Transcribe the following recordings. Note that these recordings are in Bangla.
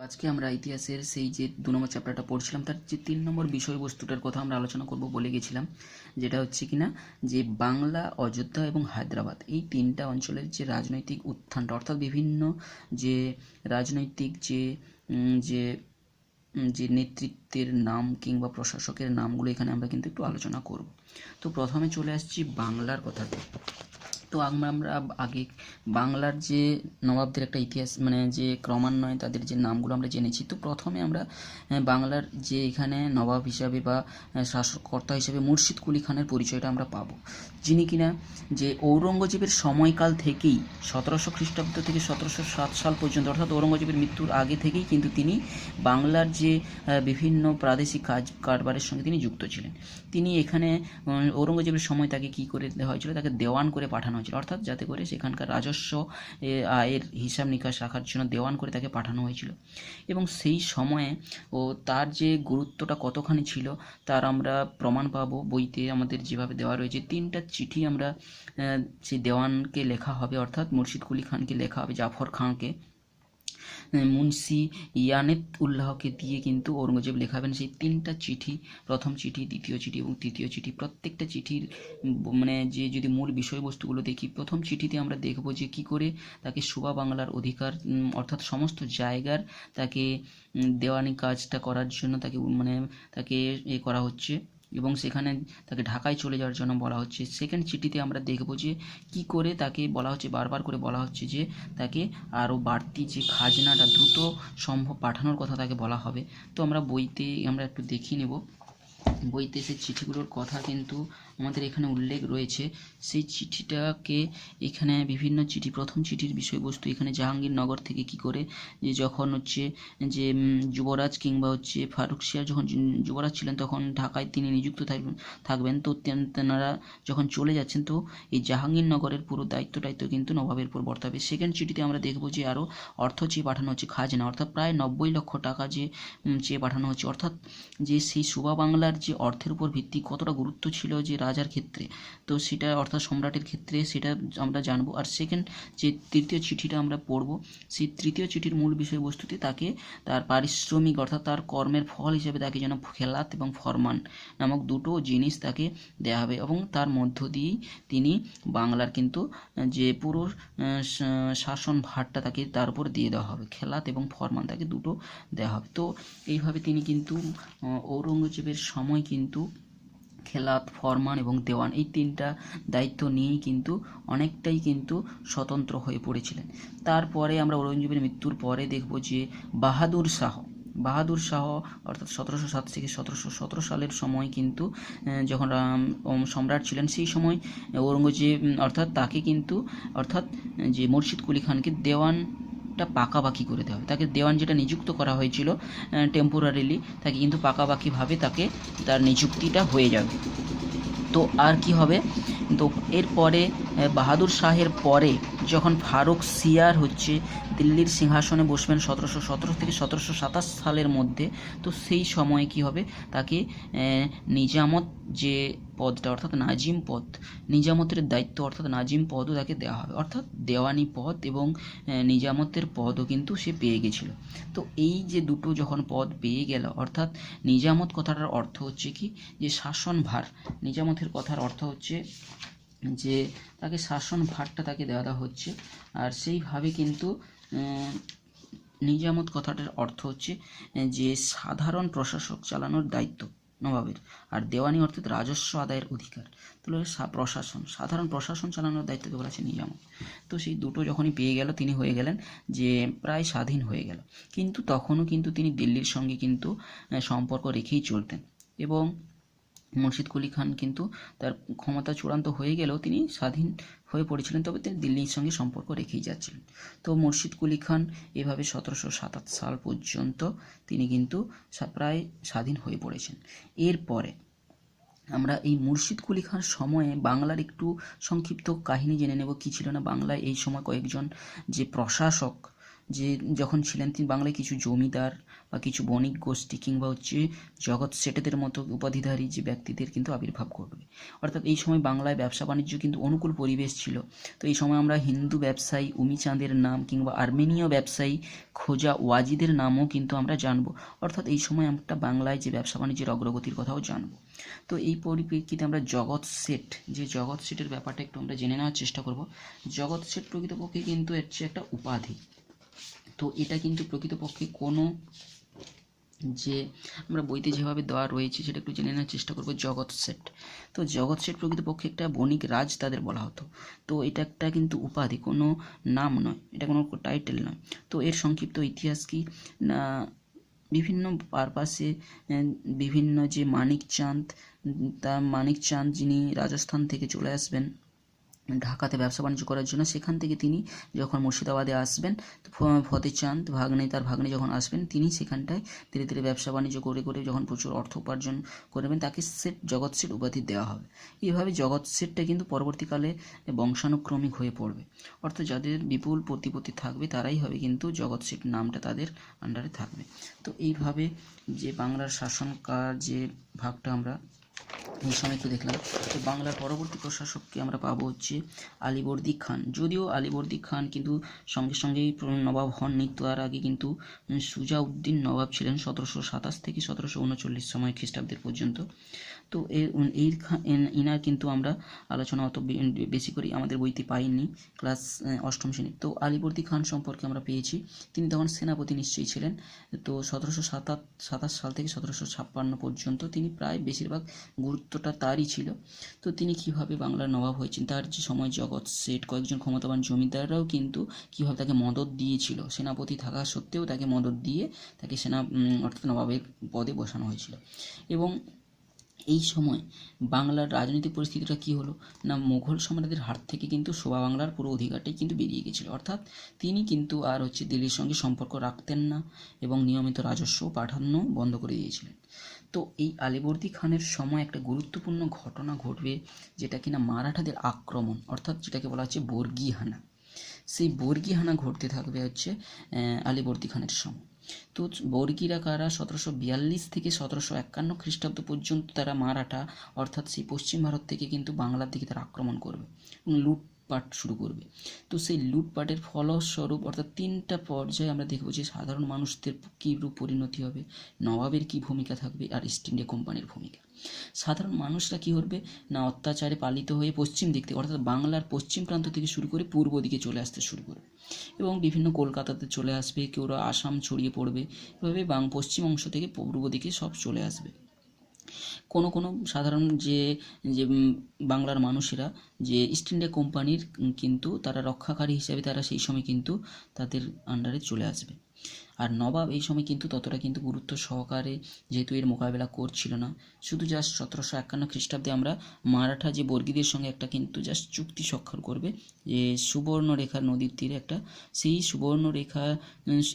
আজকে আমরা ইতিহাসের সেই যে 2 নম্বর চ্যাপ্টারটা পড়ছিলাম তার যে 3 নম্বর বিষয়বস্তুটার কথা আমরা আলোচনা করব বলে গেছিলাম, যেটা হচ্ছে কিনা যে বাংলা, অযোধ্যা এবং হায়দ্রাবাদ এই তিনটা অঞ্চলের যে রাজনৈতিক উত্থানটা, অর্থাৎ বিভিন্ন যে রাজনৈতিক যে যে নেতৃত্বের নাম কিংবা প্রশাসকের নামগুলো এখানে আমরা কিন্তু একটু আলোচনা করব। তো প্রথমে চলে আসছি বাংলার কথাতে। তো আমরা আগে বাংলার যে নবাবদের একটা ইতিহাস, মানে যে ক্রমান্বয়ে তাদের যে নামগুলো আমরা জেনেছি। তো প্রথমে আমরা বাংলার যে এখানে নবাব হিসাবে বা শাসককর্তা হিসেবে মুর্শিদ কুলি খানের পরিচয়টা আমরা পাবো, যিনি কিনা যে ঔরঙ্গজেবের সময়কাল থেকেই 1700 খ্রিস্টাব্দ থেকে 1707 সাল পর্যন্ত, অর্থাৎ ঔরঙ্গজেবের মৃত্যুর আগে থেকেই কিন্তু তিনি বাংলার যে বিভিন্ন প্রাদেশিক কারবারের সঙ্গে তিনি যুক্ত ছিলেন। তিনি এখানে ঔরঙ্গজেবের সময় তাকে কী করে দেওয়া হয়েছিল, তাকে দেওয়ান করে পাঠানো হয়েছিল, অর্থাৎ যাতে করে সেখানকার রাজস্ব আয়ের হিসাব নিকাশ রাখার জন্য দেওয়ান করে তাকে পাঠানো হয়েছিল। এবং সেই সময়ে তার যে গুরুত্বটা কতখানি ছিল তার আমরা প্রমাণ পাবো বইতে আমাদের যেভাবে দেওয়া রয়েছে। 3টা চিঠি আমরা সেই দেওয়ানকে লেখা হবে, অর্থাৎ মুর্শিদ কুলি খানকে লেখা হবে, জাফর খানকে মুন্সি ইয়ানেত উল্লাহকে দিয়ে কিন্তু ঔরঙ্গজেব লেখাবেন সেই 3টা চিঠি, প্রথম চিঠি, দ্বিতীয় চিঠি এবং তৃতীয় চিঠি। প্রত্যেকটা চিঠির মানে যে যদি মূল বিষয়বস্তুগুলো দেখি, প্রথম চিঠিতে আমরা দেখব যে কি করে তাকে সুবা বাংলার অধিকার, অর্থাৎ সমস্ত জায়গার তাকে দেওয়ানি কাজটা করার জন্য তাকে করা হচ্ছে এবং সেখানে তাকে ঢাকায় চলে যাওয়ার জন্য বলা হচ্ছে। সেকেন্ড চিঠিতে আমরা দেখব যে কি করে তাকে বলা হচ্ছে, বারবার করে বলা হচ্ছে যে তাকে আরও বাড়তি যে খাজনাটা দ্রুত সম্ভব পাঠানোর কথা তাকে বলা হবে। তো আমরা বইতে আমরা একটু দেখিয়ে নেব, বইতে সেই চিঠিগুলোর কথা কিন্তু আমাদের এখানে উল্লেখ রয়েছে। সেই চিঠিটাকে এখানে বিভিন্ন চিঠি, প্রথম চিঠির বিষয়বস্তু এখানে জাহাঙ্গীরনগর থেকে কি করে যে যখন হচ্ছে যে যুবরাজ কিংবা হচ্ছে ফারুক সিয়ার যখন যুবরাজ ছিলেন তখন ঢাকায় তিনি নিযুক্ত থাকবেন। তো তেনারা যখন চলে যাচ্ছেন তো এই জাহাঙ্গীরনগরের পুরো দায়িত্ব কিন্তু নবাবের উপর বর্তাবে। সেকেন্ড চিঠিতে আমরা দেখব যে আরও অর্থ চেয়ে পাঠানো হচ্ছে, খাজনা, অর্থাৎ প্রায় 90 লক্ষ টাকা যে চেয়ে পাঠানো হচ্ছে, অর্থাৎ যে সেই সুবা বাংলার যে অর্থের উপর ভিত্তি কতটা গুরুত্ব ছিল যে রাজার ক্ষেত্রে, তো সেটা অর্থাৎ সম্রাটের ক্ষেত্রে সেটা আমরা জানবো। আর সেকেন্ড যে তৃতীয় চিঠিটা আমরা পড়ব, সেই তৃতীয় চিঠির মূল বিষয়বস্তুতে তাকে তার পারিশ্রমিক, অর্থাৎ তার কর্মের ফল হিসেবে তাকে যেন খেলাত এবং ফরমান নামক দুটো জিনিস তাকে দেওয়া হবে এবং তার মধ্য দিয়েই তিনি বাংলার কিন্তু যে পুরো শাসন ভারটা তাকে তার উপর দিয়ে দেওয়া হবে, খেলাত এবং ফরমান তাকে দুটো দেওয়া হবে। তো এইভাবে তিনি কিন্তু ঔরঙ্গজেবের সময় কিন্তু খেলাত, ফরমান এবং দেওয়ান এই 3টা দায়িত্ব নিয়েই কিন্তু অনেকটাই কিন্তু স্বতন্ত্র হয়ে পড়েছিলেন। তারপরে আমরা ঔরঙ্গজেবের মৃত্যুর পরে দেখব যে বাহাদুর শাহ অর্থাৎ 1707 থেকে 1717 সালের সময় কিন্তু যখন সম্রাট ছিলেন সেই সময় ঔরঙ্গজেব তাকে কিন্তু যে মুর্শিদ কুলি খানকে দেওয়ানটা পাকাপাকি করে দেওয়া হবে। তাকে দেওয়ান যেটা নিযুক্ত করা হয়েছিল টেম্পোরারিলি, তাকে কিন্তু পাকাপাকিভাবে তাকে তার নিযুক্তিটা হয়ে যাবে। তো আর কি হবে, তো এরপরে বাহাদুর শাহের পরে যখন ফারুক সিয়ার হচ্ছে দিল্লির সিংহাসনে বসবেন 1717 থেকে 1727 সালের মধ্যে, তো সেই সময়ে কি হবে, তাকে নিজামত যে পদটা, অর্থাৎ নাজিম পদ, নিজামতের দায়িত্ব অর্থাৎ নাজিম পদও তাকে দেওয়া হবে, অর্থাৎ দেওয়ানি পদ এবং নিজামতের পদও কিন্তু সে পেয়ে গেছিল। তো এই যে দুটো যখন পদ পেয়ে গেল, অর্থাৎ নিজামত কথাটার অর্থ হচ্ছে কি যে শাসনভার, নিজামতের কথার অর্থ হচ্ছে যে তাকে শাসন ভারটা তাকে দেওয়া হচ্ছে। আর সেইভাবে কিন্তু নিজামত কথাটার অর্থ হচ্ছে যে সাধারণ প্রশাসক চালানোর দায়িত্ব নবাবের, আর দেওয়ানি অর্থাৎ রাজস্ব আদায়ের অধিকার। তাহলে সাধারণ প্রশাসন চালানোর দায়িত্বকে বলা আছে নিজামত। তো সেই দুটো যখনই পেয়ে গেল তিনি হয়ে গেলেন যে প্রায় স্বাধীন হয়ে গেল, কিন্তু তখনও কিন্তু তিনি দিল্লির সঙ্গে কিন্তু সম্পর্ক রেখেই চলতেন এবং মুর্শিদ কুলি খান কিন্তু তার ক্ষমতা চূড়ান্ত হয়ে গেলেও তিনি স্বাধীন হয়ে পড়েছিলেন, তবে তিনি দিল্লির সঙ্গে সম্পর্ক রেখেই যাচ্ছিলেন। তো মুর্শিদ কুলি খান এভাবে 1727 সাল পর্যন্ত তিনি কিন্তু প্রায় স্বাধীন হয়ে পড়েছেন। এরপরে আমরা এই মুর্শিদ কুলি খান সময়ে বাংলার একটু সংক্ষিপ্ত কাহিনী জেনে নেব কি ছিল না। বাংলায় এই সময় কয়েকজন যে প্রশাসক যে যখন ছিলেন তিনি বাংলায় কিছু জমিদার বা কিছু বণিক গোষ্ঠী কিংবা হচ্ছে জগৎ সেটেদের মতো উপাধিধারী যে ব্যক্তিদের কিন্তু আবির্ভাব ঘটবে। অর্থাৎ এই সময় বাংলায় ব্যবসা বাণিজ্য কিন্তু অনুকূল পরিবেশ ছিল। তো এই সময় আমরা হিন্দু ব্যবসায়ী উমিচাঁদের নাম কিংবা আর্মেনীয় ব্যবসায়ী খোজা ওয়াজিদের নামও কিন্তু আমরা জানবো। অর্থাৎ এই সময় আমরা বাংলায় যে ব্যবসা বাণিজ্যের অগ্রগতির কথাও জানবো। তো এই পরিপ্রেক্ষিতে আমরা জগৎ সেটের ব্যাপারটা একটু আমরা জেনে নেওয়ার চেষ্টা করব। জগৎ সেট প্রকৃতপক্ষে কিন্তু হচ্ছে একটা উপাধি। তো এটা কিন্তু প্রকৃতপক্ষে কোনো যে আমরা বইতে যেভাবে দেওয়া রয়েছে সেটা একটু জেনে নেওয়ার চেষ্টা করব। জগৎ সেট, তো জগৎ সেট প্রকৃতপক্ষে একটা বণিক রাজ তাদের বলা হতো। তো এটা একটা কিন্তু উপাধি, কোনো নাম নয়, এটা কোনো টাইটেল নয়। তো এর সংক্ষিপ্ত ইতিহাস কি না, বিভিন্ন পারপাসে বিভিন্ন যে মানিক চাঁদ যিনি রাজস্থান থেকে চলে আসবেন ঢাকাতে ব্যবসা বাণিজ্য করার জন্য, সেখান থেকে তিনি যখন মুর্শিদাবাদে আসবেন, ফতেচাঁদ তার ভাগ্নে যখন আসবেন, তিনি সেখানটায় ধীরে ধীরে ব্যবসা বাণিজ্য করে করে যখন প্রচুর অর্থ উপার্জন করবেন, তাকে জগৎ সেট উপাধি দেওয়া হবে। এইভাবে জগৎ সেটটা কিন্তু পরবর্তীকালে বংশানুক্রমিক হয়ে পড়বে। অর্থাৎ যাদের বিপুল প্রতিপত্তি থাকবে তারাই হবে কিন্তু জগৎ সেট নামটা তাদের আন্ডারে থাকবে। তো এইভাবে যে বাংলার শাসনকাল যে ভাগটা আমরা এই সময় একটু দেখলাম। তো বাংলার পরবর্তী প্রশাসককে আমরা পাবো হচ্ছে আলীবর্দী খান। যদিও আলীবর্দী খান কিন্তু সঙ্গে সঙ্গেই নবাব হননি, তার আগে কিন্তু সুজাউদ্দিন নবাব ছিলেন 1727 থেকে 1739 সময় খ্রিস্টাব্দের পর্যন্ত। তো ইনার কিন্তু আমরা আলোচনা অত বেশি করে আমাদের বইতে পাইনি ক্লাস অষ্টম শ্রেণী। তো আলীবর্দী খান সম্পর্কে আমরা পেয়েছি তিনি তখন সেনাপতি নিশ্চয়ই ছিলেন। তো 1727 সাল থেকে 1756 পর্যন্ত তিনি প্রায় বেশিরভাগ গুরুত্বটা তারই ছিল। তো তিনি কিভাবে বাংলার নবাব হয়েছেন, তার যে সময় জগৎ সেট কয়েকজন ক্ষমতাবান জমিদাররাও কিন্তু কিভাবে তাকে মদত দিয়েছিল, সেনাপতি থাকা সত্ত্বেও তাকে মদত দিয়ে তাকে অর্থাৎ নবাবের পদে বসানো হয়েছিল। এবং এই সময় বাংলার রাজনৈতিক পরিস্থিতিটা কী হলো না, মুঘল সম্রাটদের হাত থেকে কিন্তু শোভা বাংলার পুরো অধিকারটাই কিন্তু বেরিয়ে গেছিলো। অর্থাৎ তিনি কিন্তু আর দিল্লির সঙ্গে সম্পর্ক রাখতেন না এবং নিয়মিত রাজস্ব পাঠানো বন্ধ করে দিয়েছিলেন। তো এই আলীবর্দী খানের সময় একটা গুরুত্বপূর্ণ ঘটনা ঘটবে, যেটা কিনা মারাঠাদের আক্রমণ, অর্থাৎ যেটাকে বলা হচ্ছে বর্গীহানা। সেই বর্গীহানা ঘটতে থাকবে হচ্ছে আলীবর্দী খানের সময়। তো বর্গীরা কারা, 1742 থেকে 1751 খ্রিস্টাব্দ পর্যন্ত তারা মারাঠা অর্থাৎ সেই পশ্চিম ভারত থেকে কিন্তু বাংলার দিকে তারা আক্রমণ করবে এবং লুটপাট শুরু করবে। তো সেই লুটপাটের ফলস্বরূপ অর্থাৎ 3টা পর্যায়ে আমরা দেখব যে সাধারণ মানুষদের কী রূপ পরিণতি হবে, নবাবের কী ভূমিকা থাকবে আর ইস্ট ইন্ডিয়া কোম্পানির ভূমিকা। সাধারণ মানুষরা কী করবে না, অত্যাচারে পালিত হয়ে পশ্চিম দিক থেকে অর্থাৎ বাংলার পশ্চিম প্রান্ত থেকে শুরু করে পূর্ব দিকে চলে আসতে শুরু করবে এবং বিভিন্ন কলকাতাতে চলে আসবে, কেউ আসাম ছড়িয়ে পড়বে, এভাবে পশ্চিম অংশ থেকে পূর্ব দিকে সব চলে আসবে। কোনো কোনো সাধারণ যে যে বাংলার মানুষেরা যে ইস্ট ইন্ডিয়া কোম্পানির কিন্তু তারা রক্ষাকারী হিসাবে তারা সেই সময় কিন্তু তাদের আন্ডারে চলে আসবে। আর নবাব এই সময় কিন্তু ততটা কিন্তু গুরুত্ব সহকারে যেহেতু এর মোকাবেলা করছিল না, শুধু জাস্ট 1751 খ্রিস্টাব্দে আমরা মারাঠা যে বর্গীদের সঙ্গে একটা কিন্তু জাস্ট চুক্তি স্বাক্ষর করবে যে সুবর্ণরেখা নদীর তীরে একটা, সেই সুবর্ণরেখা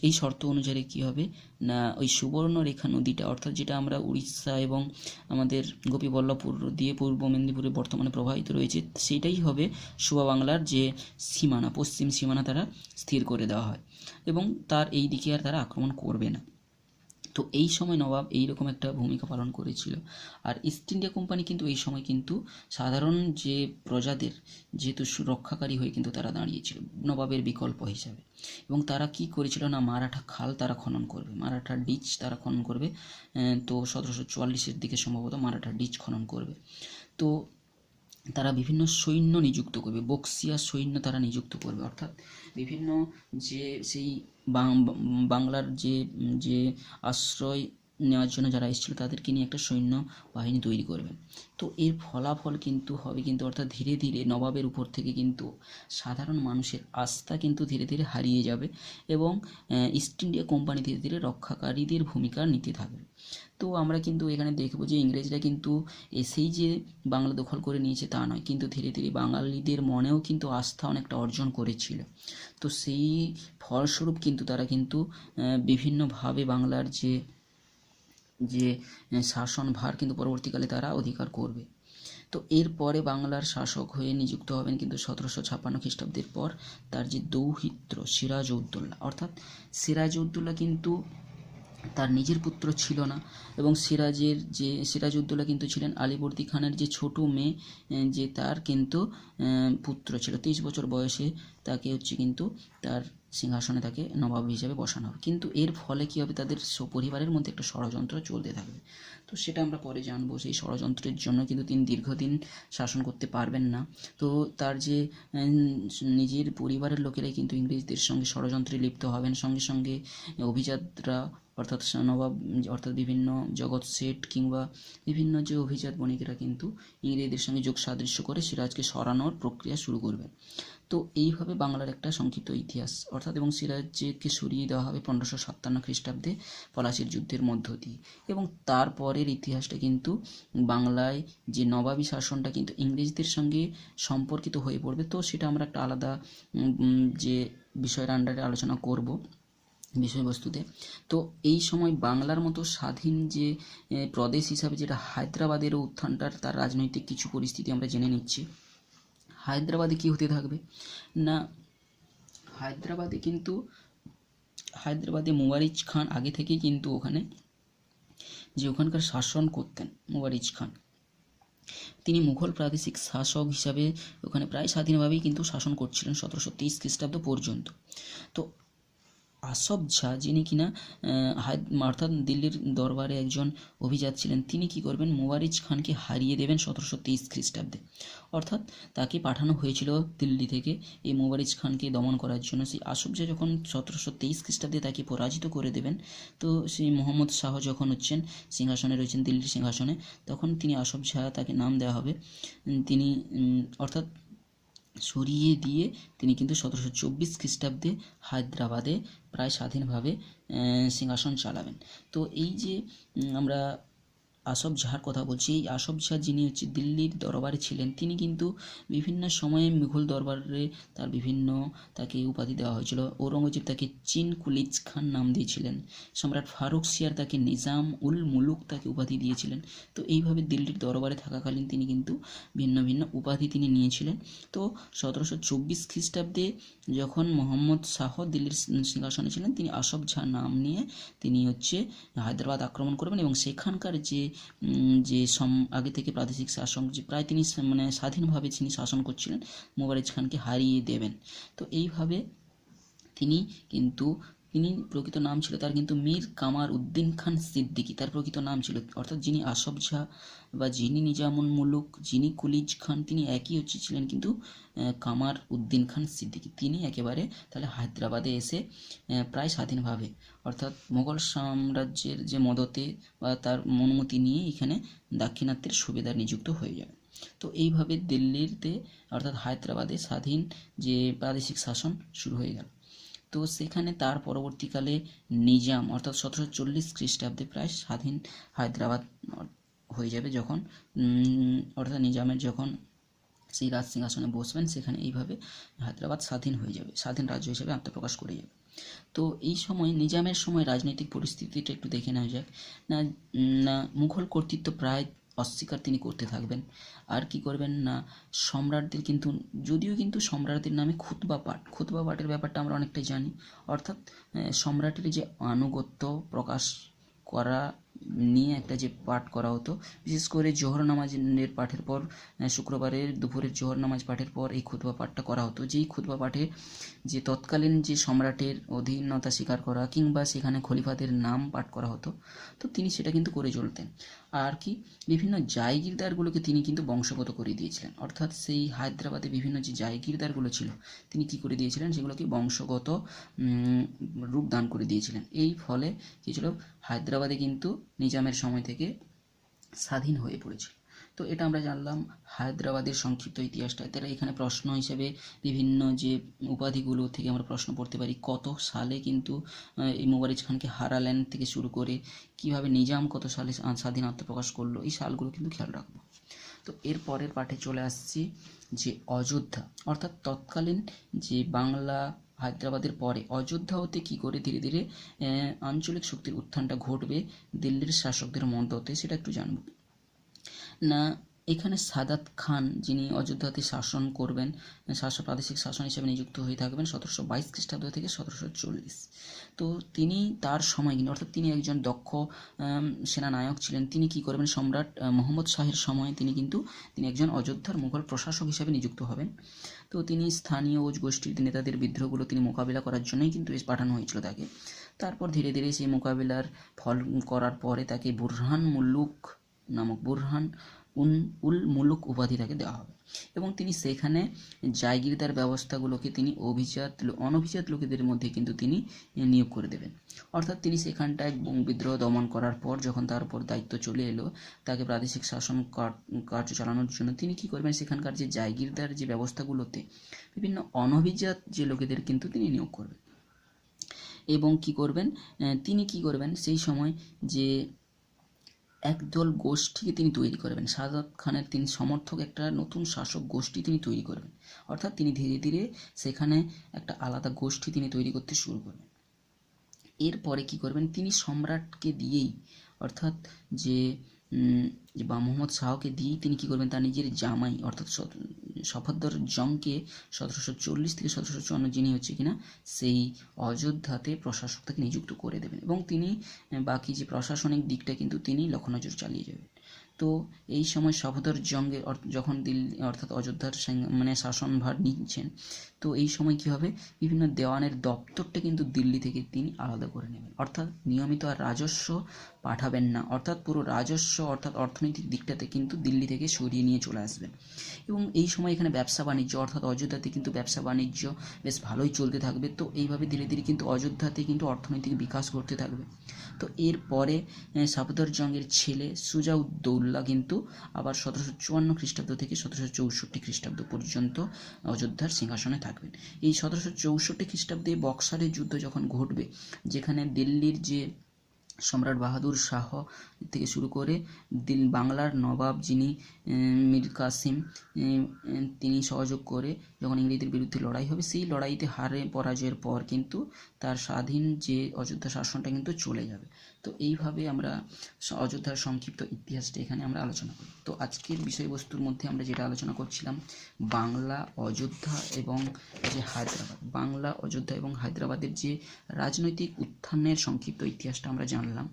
এই শর্ত অনুযায়ী কী হবে না, ওই সুবর্ণরেখা নদীটা অর্থাৎ যেটা আমরা উড়িষ্যা এবং আমাদের গোপীবল্লভপুর দিয়ে পূর্ব মেদিনীপুরে বর্তমানে প্রবাহিত রয়েছে, সেইটাই হবে শোভা বাংলার যে সীমানা, পশ্চিম সীমানা তারা স্থির করে দেওয়া হয় এবং তার এই দিকে আর তারা আক্রমণ করবে না। তো এই সময় নবাব এইরকম একটা ভূমিকা পালন করেছিল। আর ইস্ট ইন্ডিয়া কোম্পানি কিন্তু এই সময় কিন্তু সাধারণ যে প্রজাদের যেহেতু সুরক্ষাকারী হয়ে কিন্তু তারা দাঁড়িয়েছিল নবাবের বিকল্প হিসাবে। এবং তারা কি করেছিল না, মারাঠা খাল তারা খনন করবে, মারাঠা ডিচ তারা খনন করবে। তো 1744-এর দিকে সম্ভবত মারাঠা ডিচ খনন করবে। তো তারা বিভিন্ন সৈন্য নিযুক্ত করবে, বক্সিয়া সৈন্য তারা নিযুক্ত করবে, অর্থাৎ বিভিন্ন যে সেই বাংলার যে আশ্রয় নেওয়ার জন্য যারা এসেছিল তাদেরকে নিয়ে একটা সৈন্য বাহিনী তৈরি করবে। তো এর ফলাফল কিন্তু হবে কিন্তু অর্থাৎ ধীরে ধীরে নবাবের উপর থেকে কিন্তু সাধারণ মানুষের আস্থা কিন্তু ধীরে ধীরে হারিয়ে যাবে এবং ইস্ট ইন্ডিয়া কোম্পানি ধীরে ধীরে রক্ষাকারীদের ভূমিকা নিতে থাকবে। তো আমরা কিন্তু এখানে দেখব যে ইংরেজরা কিন্তু এসেই যে বাংলা দখল করে নিয়েছে তা নয়, কিন্তু ধীরে ধীরে বাঙালিদের মনেও কিন্তু আস্থা অনেকটা অর্জন করেছিল। তো সেই ফলস্বরূপ কিন্তু তারা কিন্তু বিভিন্নভাবে বাংলার যে শাসনভার কিন্তু পরবর্তীকালে তারা অধিকার করবে। তো এরপরে বাংলার শাসক হয়ে নিযুক্ত হবেন কিন্তু 1756 খ্রিস্টাব্দের পর তার যে দৌহিত্র সিরাজউদ্দৌলা, অর্থাৎ সিরাজউদ্দৌলা কিন্তু তার নিজের পুত্র ছিল না, এবং সিরাজউদ্দৌলা কিন্তু ছিলেন আলীবর্দী খানের যে ছোট মেয়ে, যে তার কিন্তু পুত্র ছিল। 23 বছর বয়সে তাকে কিন্তু তার সিংহাসনে তাকে নবাব হিসেবে বসানো হবে। কিন্তু এর ফলে কী হবে, তাদের পরিবারের মধ্যে একটা ষড়যন্ত্র চলতে থাকবে। তো সেটা আমরা পরে জানবো। সেই ষড়যন্ত্রের জন্য কিন্তু তিনি দীর্ঘদিন শাসন করতে পারবেন না। তো তার যে নিজের পরিবারের লোকেরাই কিন্তু ইংরেজদের সঙ্গে ষড়যন্ত্রে লিপ্ত হবেন। সঙ্গে সঙ্গে অভিজাতরা, অর্থাৎ নবাব, অর্থাৎ বিভিন্ন জগৎ শেঠ কিংবা বিভিন্ন যে অভিজাত বণিকেরা কিন্তু ইংরেজদের সঙ্গে যোগ সাদৃশ্য করে সিরাজকে সরানোর প্রক্রিয়া শুরু করবে। তো এইভাবে বাংলার একটা সংক্ষিপ্ত ইতিহাস, অর্থাৎ এবং সিরাজকে সরিয়ে দেওয়া হবে 1557 খ্রিস্টাব্দে পলাশির যুদ্ধের মধ্য দিয়ে। এবং তারপরের ইতিহাসটা কিন্তু বাংলায় যে নবাবী শাসনটা কিন্তু ইংরেজদের সঙ্গে সম্পর্কিত হয়ে পড়বে। তো সেটা আমরা একটা আলাদা যে বিষয়ের আন্ডারে আলোচনা করব বিষয়বস্তুতে। তো এই সময় বাংলার মতো স্বাধীন যে প্রদেশ হিসাবে যেটা হায়দ্রাবাদেরও উত্থানটার তার রাজনৈতিক কিছু পরিস্থিতি আমরা জেনে নিচ্ছি। হায়দ্রাবাদে কি হতে থাকবে না, হায়দ্রাবাদে মুওয়ারিজ খান আগে থেকেই কিন্তু ওখানকার শাসন করতেন। মুওয়ারিজ খান তিনি মুঘল প্রাদেশিক শাসক হিসাবে ওখানে প্রায় স্বাধীনভাবেই কিন্তু শাসন করছিলেন 1723 খ্রিস্টাব্দ পর্যন্ত। তো আসফ ঝা, যিনি কিনা অর্থাৎ দিল্লির দরবারে একজন অভিজাত ছিলেন, তিনি কি করবেন, মুওয়ারিজ খানকে হারিয়ে দেবেন 1723 খ্রিস্টাব্দে। অর্থাৎ তাকে পাঠানো হয়েছিল দিল্লি থেকে এই মুওয়ারিজ খানকে দমন করার জন্য। সেই আসফ ঝা যখন 1723 খ্রিস্টাব্দে তাকে পরাজিত করে দেবেন, তো সেই মোহাম্মদ শাহ যখন সিংহাসনে রয়েছেন দিল্লির সিংহাসনে, তখন তিনি আসফ ঝা, তাকে নাম দেওয়া হবে, তিনি অর্থাৎ সরিয়ে দিয়ে তিনি কিন্তু 1724 খ্রিস্টাব্দে হায়দ্রাবাদে প্রায় স্বাধীনভাবে সিংহাসন চালাবেন। তো এই যে আমরা আসফ জাহর কথা বলছি, এই আসফ জাহ যিনি দিল্লির দরবারে ছিলেন, তিনি কিন্তু বিভিন্ন সময়ে মুঘল দরবারে তাকে উপাধি দেওয়া হয়েছিল। ঔরঙ্গজেব তাকে চিন কুলিজ খান নাম দিয়েছিলেন, সম্রাট ফারুক সিয়ার তাকে নিজাম উল মুলুক তাকে উপাধি দিয়েছিলেন। তো এইভাবে দিল্লির দরবারে থাকাকালীন তিনি কিন্তু ভিন্ন ভিন্ন উপাধি তিনি নিয়েছিলেন। তো 1724 খ্রিস্টাব্দে যখন মোহাম্মদ শাহ দিল্লির সিংহাসনে ছিলেন, তিনি আসফ জাহ নাম নিয়ে তিনি হায়দ্রাবাদ আক্রমণ করবেন এবং সেখানকার যে আগে থেকে প্রাদেশিক শাসক যে প্রায় তিনি স্বাধীনভাবে তিনি শাসন করছিলেন, মুওয়ারিজ খানকে হারিয়ে দেবেন। তো এইভাবে তিনি প্রকৃত নাম ছিল তার কিন্তু মীর কামার উদ্দিন খান সিদ্দিকী তার প্রকৃত নাম ছিল। অর্থাৎ যিনি আসফ জাহ বা যিনি নিজামুল মুলুক, যিনি কুলিজ খান, তিনি একই ছিলেন কিন্তু কামার উদ্দিন খান সিদ্দিকী। তিনি একেবারে তাহলে হায়দ্রাবাদে এসে প্রায় স্বাধীনভাবে, অর্থাৎ মোগল সাম্রাজ্যের যে মদতে বা তার অনুমতি নিয়ে এখানে দাক্ষিণাত্যের সুবেদার নিযুক্ত হয়ে যাবে। তো এইভাবে দিল্লিতে অর্থাৎ হায়দ্রাবাদে স্বাধীন যে প্রাদেশিক শাসন শুরু হয়ে গেল। তো সেখানে তার পরবর্তীকালে নিজাম, অর্থাৎ 1740 খ্রিস্টাব্দে প্রায় স্বাধীন হায়দ্রাবাদ হয়ে যাবে, যখন অর্থাৎ নিজামের যখন সেই রাজ সিংহাসনে বসবেন, সেখানে এইভাবে হায়দ্রাবাদ স্বাধীন হয়ে যাবে, স্বাধীন রাজ্য হিসেবে আত্মপ্রকাশ করে যাবে। তো এই সময় নিজামের সময় রাজনৈতিক পরিস্থিতিটা একটু দেখে নেওয়া যাক। না মুঘল কর্তৃত্ব প্রায় অস্বীকার তিনি করতে থাকবেন। আর কি করবেন না, সম্রাটদের যদিও কিন্তু সম্রাটদের নামে খুতবা পাঠের ব্যাপারটা আমরা অনেকটাই জানি। অর্থাৎ সম্রাটের যে আনুগত্য প্রকাশ করা নিয়ে একটা যে পাঠ করা হতো, বিশেষ করে জোহর নামাজের পাঠের পর, শুক্রবারের দুপুরের জোহর নামাজ পাঠের পর এই খুতবা পাঠটা করা হতো। যেই খুতবা পাঠে যে তৎকালীন যে সম্রাটের অধীনতা স্বীকার করা কিংবা সেখানে খলিফাদের নাম পাঠ করা হতো, তো তিনি সেটা কিন্তু করে চলতেন। আর কি বিভিন্ন জায়গিরদারগুলোকে তিনি কিন্তু বংশগত করে দিয়েছিলেন। অর্থাৎ সেই হায়দ্রাবাদে বিভিন্ন যে জায়গিরদারগুলো ছিল, তিনি কি করে দিয়েছিলেন, সেগুলোকে বংশগত রূপ দান করে দিয়েছিলেন। এই ফলে কী ছিল, হায়দ্রাবাদে কিন্তু নিজামের সময় থেকে স্বাধীন হয়ে পড়েছিল। তো এটা আমরা জানলাম হায়দ্রাবাদের সংক্ষিপ্ত ইতিহাসটা। তাহলে এখানে প্রশ্ন হিসেবে বিভিন্ন যে উপাধিগুলো থেকে আমরা প্রশ্ন পড়তে পারি, কত সালে কিন্তু এই মুওয়ারিজ খানকে হারালেন থেকে শুরু করে কিভাবে নিজাম কত সালে স্বাধীন আত্মপ্রকাশ করলো, এই সালগুলো কিন্তু খেয়াল রাখবো। তো এর পরের পাঠে চলে আসছি যে অযোধ্যা, অর্থাৎ তৎকালীন যে বাংলা হায়দ্রাবাদের পরে অযোধ্যা হতে কী করে ধীরে ধীরে আঞ্চলিক শক্তির উত্থানটা ঘটবে দিল্লির শাসকদের মদতে, সেটা একটু জানব। না এখানে সাদাত খান যিনি অযোধ্যাতে শাসন করবেন, প্রাদেশিক শাসন হিসেবে নিযুক্ত হয়ে থাকবেন 1722 খ্রিস্টাব্দ থেকে 1740। তো তিনি তার সময় কিন্তু, অর্থাৎ তিনি একজন দক্ষ সেনানায়ক ছিলেন। তিনি কি করবেন, সম্রাট মোহাম্মদ শাহের সময় তিনি একজন অযোধ্যার মুঘল প্রশাসক হিসেবে নিযুক্ত হবেন। তো তিনি স্থানীয় গোষ্ঠীর নেতাদের বিদ্রোহগুলো তিনি মোকাবিলা করার জন্যই কিন্তু পাঠানো হয়েছিল তাকে। তারপর ধীরে ধীরে সেই মোকাবিলার ফল করার পরে তাকে বুরহান উল মুলুক উপাধি তাকে দেওয়া হবে এবং তিনি সেখানে জায়গিরদার ব্যবস্থাগুলোকে তিনি অনভিজাত লোকেদের মধ্যে কিন্তু তিনি নিয়োগ করে দেবেন। অর্থাৎ তিনি সেখানটায় বিদ্রোহ দমন করার পর যখন তার উপর দায়িত্ব চলে এলো তাকে প্রাদেশিক শাসন কার্য চালানোর জন্য, তিনি কি করবেন, সেখানকার যে জায়গিরদার যে ব্যবস্থাগুলোতে বিভিন্ন অনভিজাত যে লোকেদের কিন্তু তিনি নিয়োগ করবেন এবং তিনি কি করবেন সেই সময় যে একদল গোষ্ঠীকে তিনি তৈরি করবেন। সাদাত খানের তিনি সমর্থক একটা নতুন শাসক গোষ্ঠী তিনি তৈরি করবেন। অর্থাৎ তিনি ধীরে ধীরে সেখানে একটা আলাদা গোষ্ঠী তিনি তৈরি করতে শুরু করবেন। এরপরে কি করবেন, তিনি সম্রাটকে দিয়েই, অর্থাৎ যে মোহাম্মদ শাহকে দিয়েই তিনি কি করবেন, তার নিজের জামাই অর্থাৎ সফদর জংকে 1740 থেকে 1754 যিনি হচ্ছে কিনা সেই অযোধ্যাতে প্রশাসক তাকে নিযুক্ত করে দেবেন এবং তিনি বাকি যে প্রশাসনিক দিকটা কিন্তু তিনি লক্ষ্যনজর চালিয়ে যাবেন। তো এই সময় সফদর জঙ্গে যখন দিল্লি অর্থাৎ অযোধ্যার শাসনভার নিচ্ছেন, তো এই সময় কি হবে, বিভিন্ন দেওয়ানের দপ্তরটা কিন্তু দিল্লি থেকে তিনি আলাদা করে নেবেন। অর্থাৎ নিয়মিত আর রাজস্ব পাঠাবেন না, অর্থাৎ পুরো রাজস্ব অর্থাৎ অর্থনৈতিক দিকটাতে কিন্তু দিল্লি থেকে সরিয়ে নিয়ে চলে আসবেন। এবং এই সময় এখানে ব্যবসা বাণিজ্য অর্থাৎ অযোধ্যাতে কিন্তু ব্যবসা বাণিজ্য বেশ ভালোই চলতে থাকবে। তো এইভাবে ধীরে ধীরে কিন্তু অযোধ্যাতে কিন্তু অর্থনৈতিক বিকাশ ঘটতে থাকবে। তো এরপরে সফদর জংয়ের ছেলে সুজাউদ্দৌলা কিন্তু আবার 1754 খ্রিস্টাব্দ থেকে 1764 খ্রিস্টাব্দ পর্যন্ত অযোধ্যার সিংহাসনে থাকবেন। এই 1764 খ্রিস্টাব্দে বক্সারের যুদ্ধ যখন ঘটবে, যেখানে দিল্লির যে সম্রাট বাহাদুর শাহ থেকে শুরু করে বাংলার নবাব যিনি মীর কাসিম, তিনি সহযোগ করে যখন ইংরেজদের বিরুদ্ধে লড়াই হবে, সেই লড়াইতে পরাজয়ের পর কিন্তু তার স্বাধীন যে অযোধ্যা শাসনটা কিন্তু চলে যাবে। তো এইভাবে আমরা অযোধ্যার সংক্ষিপ্ত ইতিহাসটা এখানে আমরা আলোচনা করি। তো আজকের বিষয়বস্তুর মধ্যে আমরা যেটা আলোচনা করছিলাম, বাংলা, অযোধ্যা এবং বাংলা, অযোধ্যা এবং হায়দ্রাবাদের যে রাজনৈতিক উত্থানের সংক্ষিপ্ত ইতিহাসটা আমরা জানলাম।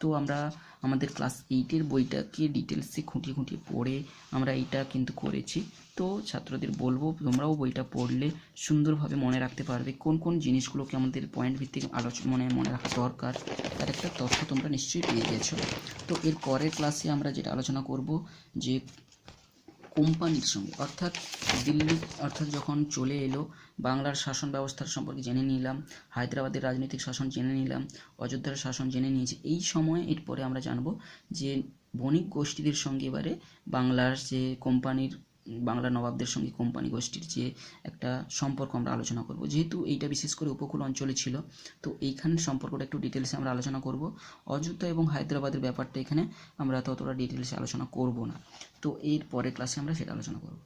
তো আমরা আমাদের ক্লাস 8-এর বইটাকে ডিটেলসে খুঁটিয়ে পড়ে আমরা এইটা কিন্তু করেছি। তো ছাত্রদের বলবো তোমরাও বইটা পড়লে সুন্দরভাবে মনে রাখতে পারবে কোন কোন জিনিসগুলোকে আমাদের পয়েন্ট ভিত্তিক মনে রাখা দরকার, তার একটা তথ্য তোমরা নিশ্চয়ই পেয়ে গেছো। তো এর পরের ক্লাসে আমরা যেটা আলোচনা করব যে কোম্পানির সঙ্গে অর্থাৎ দিল্লি যখন চলে এলো, বাংলার শাসন ব্যবস্থার সম্পর্কে জেনে নিলাম, হায়দ্রাবাদের রাজনৈতিক শাসন জেনে নিলাম, অযোধ্যার শাসন জেনে নিয়েছি। এই সময় এরপরে আমরা জানবো যে বণিক গোষ্ঠীদের সঙ্গে এবারে বাংলা নবাবদের সঙ্গে কোম্পানি গোষ্ঠীর যে একটা সম্পর্ক আমরা আলোচনা করব। যেহেতু এইটা বিশেষ করে উপকূল অঞ্চলে ছিল, তো এইখানে সম্পর্কটা একটু ডিটেলসে আমরা আলোচনা করব। অযোধ্যা এবং হায়দ্রাবাদের ব্যাপারটা এখানে আমরা ততটা ডিটেলসে আলোচনা করব না। তো এর পরের ক্লাসে আমরা সেটা আলোচনা করব।